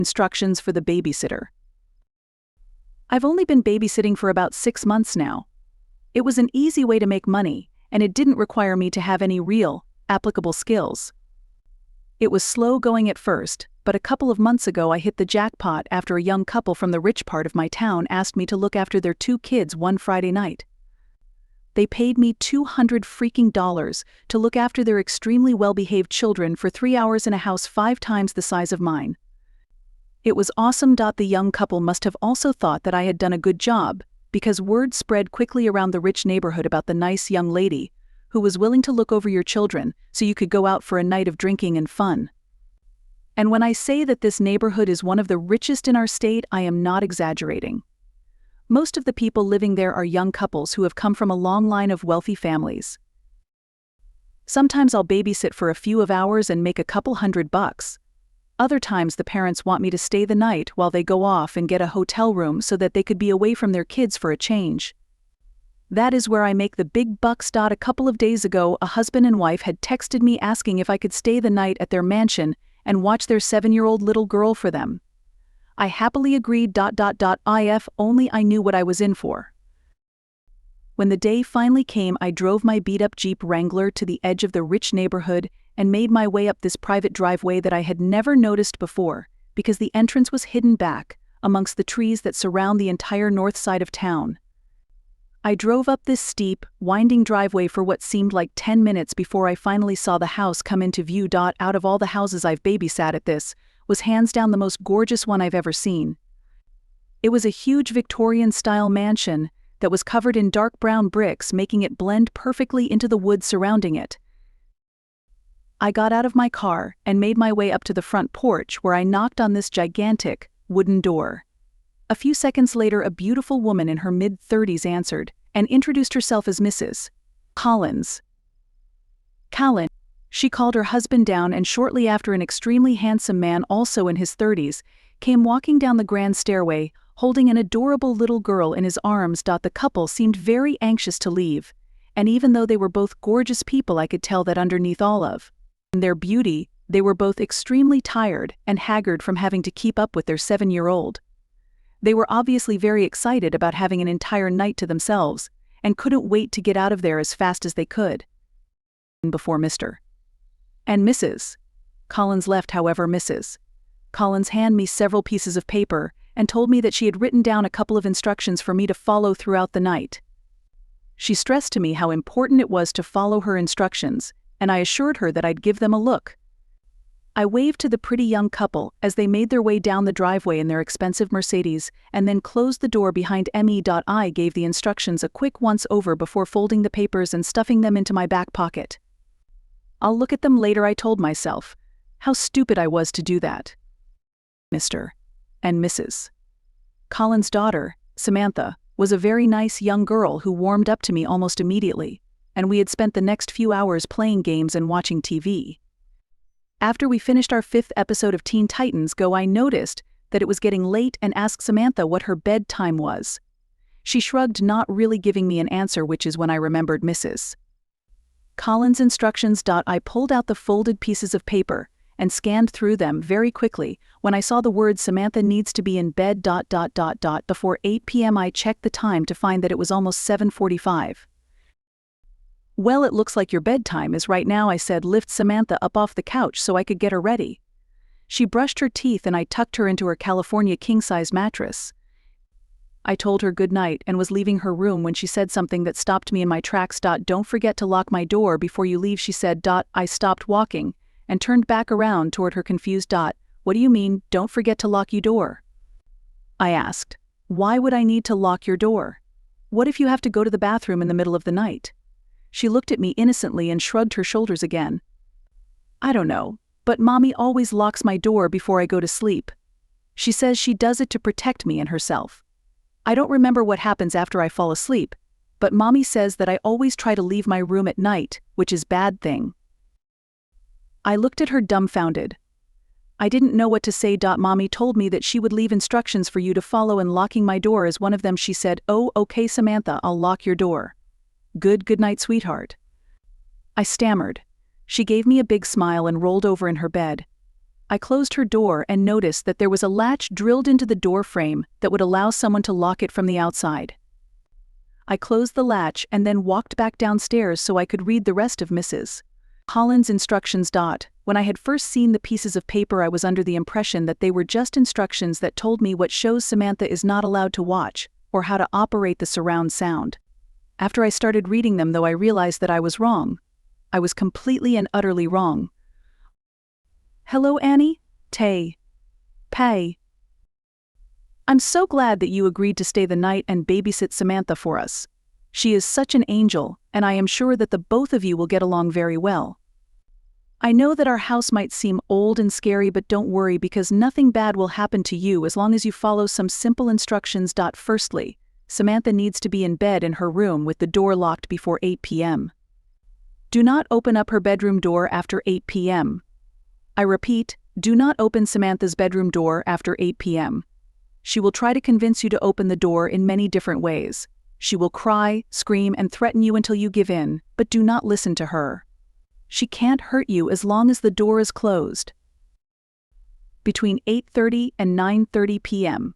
Instructions for the babysitter. I've only been babysitting for about 6 months now. It was an easy way to make money, and it didn't require me to have any real, applicable skills. It was slow going at first, but a couple of months ago I hit the jackpot after a young couple from the rich part of my town asked me to look after their 2 kids one Friday night. They paid me $200 to look after their extremely well-behaved children for 3 hours in a house 5 times the size of mine. It was awesome. The young couple must have also thought that I had done a good job, because word spread quickly around the rich neighborhood about the nice young lady who was willing to look over your children so you could go out for a night of drinking and fun. And when I say that this neighborhood is one of the richest in our state, I am not exaggerating. Most of the people living there are young couples who have come from a long line of wealthy families. Sometimes I'll babysit for a few hours and make a couple $100. Other times the parents want me to stay the night while they go off and get a hotel room so that they could be away from their kids for a change. That is where I make the big bucks. A couple of days ago, a husband and wife had texted me asking if I could stay the night at their mansion and watch their 7-year-old little girl for them. I happily agreed. If only I knew what I was in for. When the day finally came, I drove my beat-up Jeep Wrangler to the edge of the rich neighborhood and made my way up this private driveway that I had never noticed before, because the entrance was hidden back amongst the trees that surround the entire north side of town. I drove up this steep, winding driveway for what seemed like 10 minutes before I finally saw the house come into view. Out of all the houses I've babysat at, this was hands down the most gorgeous one I've ever seen. It was a huge Victorian-style mansion that was covered in dark brown bricks, making it blend perfectly into the woods surrounding it. I got out of my car and made my way up to the front porch, where I knocked on this gigantic, wooden door. A few seconds later, a beautiful woman in her mid-30s answered and introduced herself as Mrs. Collins. Callan. She called her husband down, and shortly after, an extremely handsome man, also in his 30s, came walking down the grand stairway, holding an adorable little girl in his arms. The couple seemed very anxious to leave, and even though they were both gorgeous people, I could tell that underneath all of their beauty, they were both extremely tired and haggard from having to keep up with their 7-year-old. They were obviously very excited about having an entire night to themselves, and couldn't wait to get out of there as fast as they could. Before Mr. and Mrs. Collins left, however, Mrs. Collins handed me several pieces of paper and told me that she had written down a couple of instructions for me to follow throughout the night. She stressed to me how important it was to follow her instructions, and I assured her that I'd give them a look. I waved to the pretty young couple as they made their way down the driveway in their expensive Mercedes, and then closed the door behind me. I gave the instructions a quick once-over before folding the papers and stuffing them into my back pocket. I'll look at them later, I told myself. How stupid I was to do that. Mr. and Mrs. Collins' daughter, Samantha, was a very nice young girl who warmed up to me almost immediately, and we had spent the next few hours playing games and watching TV. After we finished our 5th episode of Teen Titans Go, I noticed that it was getting late and asked Samantha what her bedtime was. She shrugged, not really giving me an answer, which is when I remembered Mrs. Collins' instructions. I pulled out the folded pieces of paper and scanned through them very quickly when I saw the word Samantha needs to be in bed. Before 8 p.m. I checked the time to find that it was almost 7:45. Well, it looks like your bedtime is right now, I said. Lift Samantha up off the couch so I could get her ready. She brushed her teeth and I tucked her into her California king-size mattress. I told her good night and was leaving her room when she said something that stopped me in my tracks. Don't forget to lock my door before you leave, she said. I stopped walking and turned back around toward her, confused. What do you mean, don't forget to lock your door? I asked. Why would I need to lock your door? What if you have to go to the bathroom in the middle of the night? She looked at me innocently and shrugged her shoulders again. I don't know, but Mommy always locks my door before I go to sleep. She says she does it to protect me and herself. I don't remember what happens after I fall asleep, but Mommy says that I always try to leave my room at night, which is a bad thing. I looked at her dumbfounded. I didn't know what to say. Mommy told me that she would leave instructions for you to follow, and locking my door is one of them, she said. Oh, okay, Samantha, I'll lock your door. Good night, sweetheart. I stammered. She gave me a big smile and rolled over in her bed. I closed her door and noticed that there was a latch drilled into the door frame that would allow someone to lock it from the outside. I closed the latch and then walked back downstairs so I could read the rest of Mrs. Collins' instructions. When I had first seen the pieces of paper, I was under the impression that they were just instructions that told me what shows Samantha is not allowed to watch, or how to operate the surround sound. After I started reading them, though, I realized that I was wrong. I was completely and utterly wrong. Hello, Annie? Pay. I'm so glad that you agreed to stay the night and babysit Samantha for us. She is such an angel, and I am sure that the both of you will get along very well. I know that our house might seem old and scary, but don't worry, because nothing bad will happen to you as long as you follow some simple instructions. Firstly, Samantha needs to be in bed in her room with the door locked before 8 p.m. Do not open up her bedroom door after 8 p.m. I repeat, do not open Samantha's bedroom door after 8 p.m. She will try to convince you to open the door in many different ways. She will cry, scream, and threaten you until you give in, but do not listen to her. She can't hurt you as long as the door is closed. Between 8:30 and 9:30 p.m.,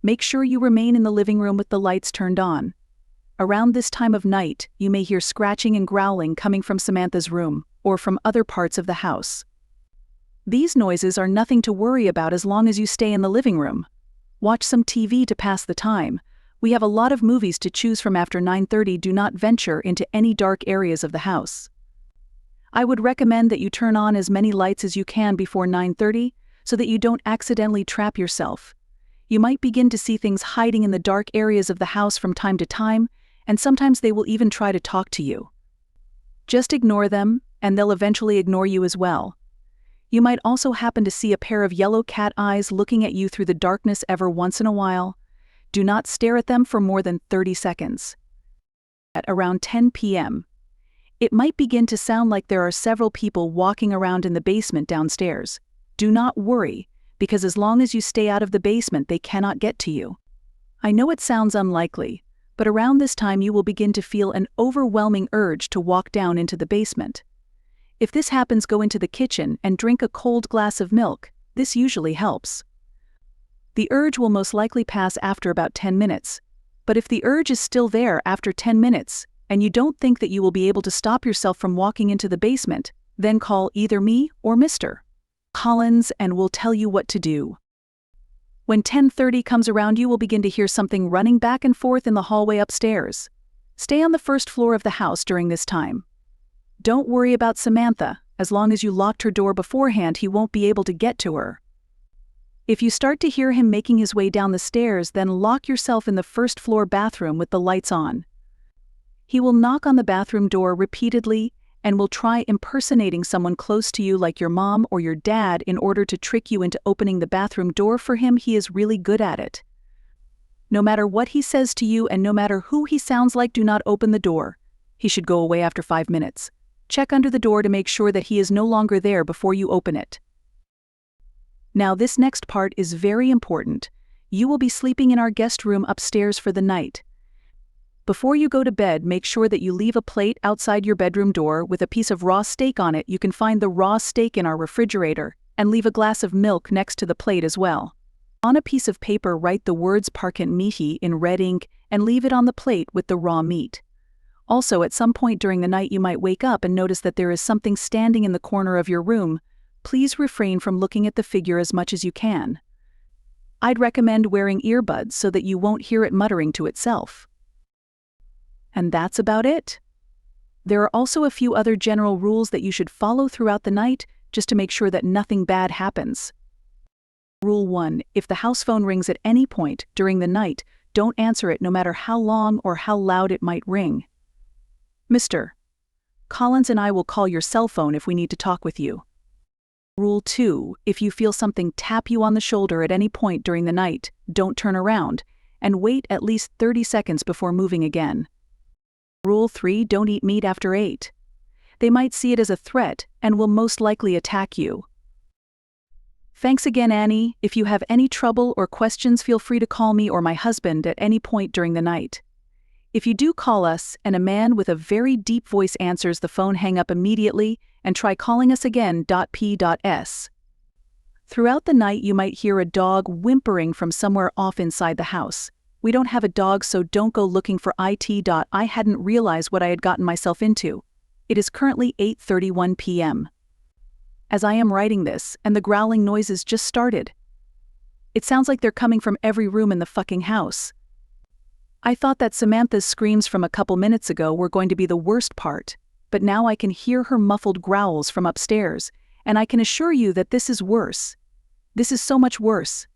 make sure you remain in the living room with the lights turned on. Around this time of night, you may hear scratching and growling coming from Samantha's room, or from other parts of the house. These noises are nothing to worry about as long as you stay in the living room. Watch some TV to pass the time. We have a lot of movies to choose from after 9:30. Do not venture into any dark areas of the house. I would recommend that you turn on as many lights as you can before 9:30 so that you don't accidentally trap yourself. You might begin to see things hiding in the dark areas of the house from time to time, and sometimes they will even try to talk to you. Just ignore them, and they'll eventually ignore you as well. You might also happen to see a pair of yellow cat eyes looking at you through the darkness every once in a while. Do not stare at them for more than 30 seconds. At around 10 p.m., it might begin to sound like there are several people walking around in the basement downstairs. Do not worry, because as long as you stay out of the basement, they cannot get to you. I know it sounds unlikely, but around this time you will begin to feel an overwhelming urge to walk down into the basement. If this happens, go into the kitchen and drink a cold glass of milk. This usually helps. The urge will most likely pass after about 10 minutes, but if the urge is still there after 10 minutes, and you don't think that you will be able to stop yourself from walking into the basement, then call either me or Mr. Collins and we'll tell you what to do. When 10:30 comes around, you will begin to hear something running back and forth in the hallway upstairs. Stay on the first floor of the house during this time. Don't worry about Samantha. As long as you locked her door beforehand, he won't be able to get to her. If you start to hear him making his way down the stairs, then lock yourself in the first floor bathroom with the lights on. He will knock on the bathroom door repeatedly and will try impersonating someone close to you like your mom or your dad in order to trick you into opening the bathroom door for him. He is really good at it. No matter what he says to you and no matter who he sounds like, do not open the door. He should go away after 5 minutes. Check under the door to make sure that he is no longer there before you open it. Now, this next part is very important. You will be sleeping in our guest room upstairs for the night. Before you go to bed, make sure that you leave a plate outside your bedroom door with a piece of raw steak on it. You can find the raw steak in our refrigerator, and leave a glass of milk next to the plate as well. On a piece of paper, write the words "parkant meaty" in red ink and leave it on the plate with the raw meat. Also, at some point during the night, you might wake up and notice that there is something standing in the corner of your room. Please refrain from looking at the figure as much as you can. I'd recommend wearing earbuds so that you won't hear it muttering to itself. And that's about it. There are also a few other general rules that you should follow throughout the night just to make sure that nothing bad happens. Rule 1. If the house phone rings at any point during the night, don't answer it no matter how long or how loud it might ring. Mr. Collins and I will call your cell phone if we need to talk with you. Rule 2. If you feel something tap you on the shoulder at any point during the night, don't turn around, and wait at least 30 seconds before moving again. Rule 3. Don't eat meat after 8. They might see it as a threat and will most likely attack you. Thanks again, Annie. If you have any trouble or questions, feel free to call me or my husband at any point during the night. If you do call us and a man with a very deep voice answers the phone, hang up immediately and try calling us again. P.S. Throughout the night you might hear a dog whimpering from somewhere off inside the house. We don't have a dog, so don't go looking for it. I hadn't realized what I had gotten myself into. It is currently 8:31 p.m. as I am writing this, and the growling noises just started. It sounds like they're coming from every room in the fucking house. I thought that Samantha's screams from a couple minutes ago were going to be the worst part, but now I can hear her muffled growls from upstairs, and I can assure you that this is worse. This is so much worse.